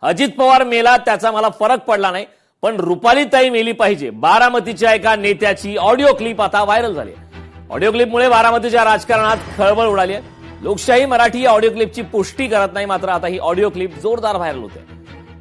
अजित पवार मेला त्याचा मला फरक पडला नाही, पण रुपालीताई मेली पाहिजे, बारामतीच्या एका नेत्याची ऑडिओ क्लिप आता व्हायरल झाली. ऑडिओ क्लिपमुळे बारामतीच्या राजकारणात खळबळ उडाली आहे. लोकशाही मराठी या ऑडिओ क्लिपची पुष्टी करत नाही, मात्र आता ही ऑडिओ क्लिप जोरदार व्हायरल होते.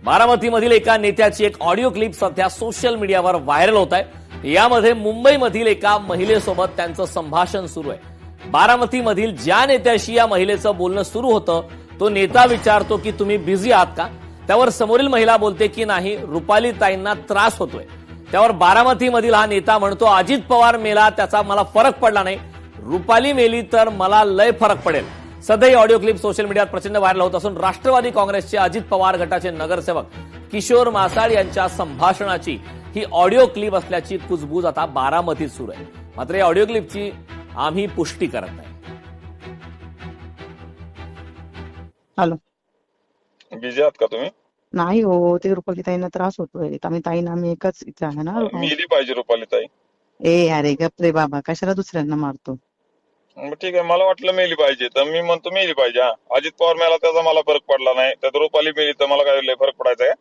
बारामतीमधील एका नेत्याची एक ऑडिओ क्लिप सध्या सोशल मीडियावर व्हायरल होत आहे. यामध्ये मुंबईमधील एका महिलेसोबत त्यांचं संभाषण सुरू आहे. बारामतीमधील ज्या नेत्याशी या महिलेचं बोलणं सुरू होतं तो नेता विचारतो की तुम्ही बिझी आहात का. त्यावर समोरील महिला बोलते की नाही, रुपालीताईंना त्रास होतोय. त्यावर बारामतीमधील हा नेता म्हणतो अजित पवार मेला त्याचा मला फरक पडला नाही, रुपाली मेली तर मला लय फरक पडेल. सध्या ही ऑडिओ क्लिप सोशल मीडियात प्रचंड व्हायरल होत असून राष्ट्रवादी काँग्रेसचे अजित पवार गटाचे नगरसेवक किशोर मासाळ यांच्या संभाषणाची ही ऑडिओ क्लिप असल्याची कुजबूज आता बारामतीत सुरू आहे. मात्र या ऑडिओ क्लिपची आम्ही पुष्टी करत नाही. हॅलो, बिझी आहात का तुम्ही? नाही हो, ते रुपालीताईंना त्रास होतोय. आम्ही ताईंना आम्ही एकच इथे आहे ना. मेली पाहिजे रुपालीताई. ए अरे गप रे बाबा, कशाला दुसऱ्यांना मारतो. मग ठीक आहे, मला वाटलं मेली पाहिजे तर मी म्हणतो मेली पाहिजे. हा, अजित पवार मेला त्याचा मला फरक पडला नाही, त्यात रुपाली मेली तर मला काय लय फरक पडायचा आहे?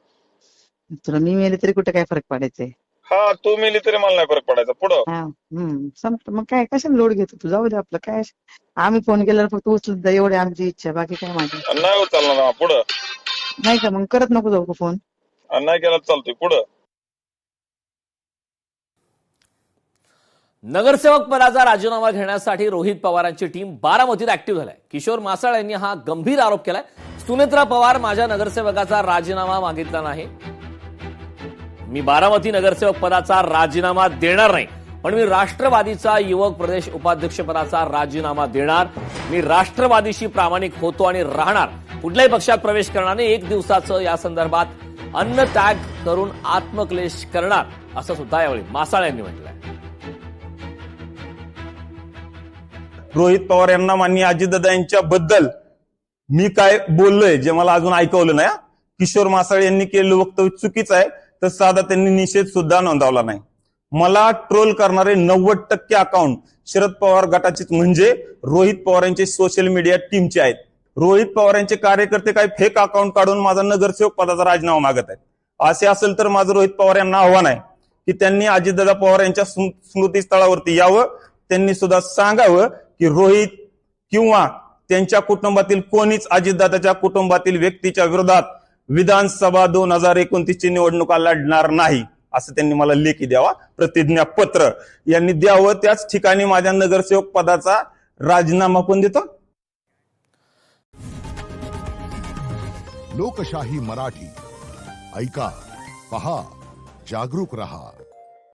तुला मी मेले तरी कुठे काय फरक पडायचंय. हा, तू मेली तरी मला नाही फरक पडायचा. पुढं संपलं. मग काय कशाला लोड घेतो तू, जाऊ दे आपलं काय. आम्ही फोन केल्यावर फक्त उचलत जा, एवढी आमची इच्छा, बाकी काय माझी नाही उचलणार. पुढं नाही का, मग करत नको जाऊ फोन. नाही केला चालतोय. पुढं नगरसेवक पदाचा राजीनामा घेण्यासाठी रोहित पवारांची टीम बारामतीत ऍक्टिव्ह झालाय. किशोर मासाळ यांनी हा गंभीर आरोप केलाय. सुनेत्रा पवार माझ्या नगरसेवकाचा राजीनामा मागितला नाही, मी बारामती नगरसेवक पदाचा राजीनामा देणार नाही, पण मी राष्ट्रवादीचा युवक प्रदेश उपाध्यक्ष पदाचा राजीनामा देणार. मी राष्ट्रवादीशी प्रामाणिक होतो आणि राहणार, कुठल्याही पक्षात प्रवेश करणार नाही. 1 दिवसाचं या संदर्भात अन्न त्याग करून आत्मक्लेश करणार, असं सुद्धा यावेळी मासाळ यांनी म्हटलंय. रोहित पवार यांना माननीय अजितदादा यांच्या बद्दल मी काय बोललोय जे मला अजून ऐकवलं नाही. किशोर मासाळ यांनी केलेलं वक्तव्य चुकीचं आहे, तर साधा त्यांनी निषेध सुद्धा नोंदवला नाही. मला ट्रोल करणारे 90% अकाउंट शरद पवार गटाचेच म्हणजे रोहित पवार यांचे सोशल मीडिया टीमचे आहेत. रोहित पवार यांचे कार्यकर्ते काही फेक अकाउंट काढून माझा नगरसेवक पदाचा राजीनामा मागत आहेत. असे असेल तर माझं रोहित पवार यांना आव्हान आहे की त्यांनी अजितदादा पवार यांच्या स्मृतीस्थळावरती यावं. त्यांनी सुद्धा सांगावं की रोहित किंवा त्यांच्या कुटुंबातील कोणीच अजितदादाच्या कुटुंबातील व्यक्तीच्या विरोधात विधानसभा 2029 ची निवडणुका लढणार नाही, असं त्यांनी मला लेखी द्यावा, प्रतिज्ञापत्र यांनी द्यावं. त्याच ठिकाणी माझ्या नगरसेवक पदाचा राजीनामा कोण देतो. लोकशाही मराठी ऐका, पहा, जागरूक रहा.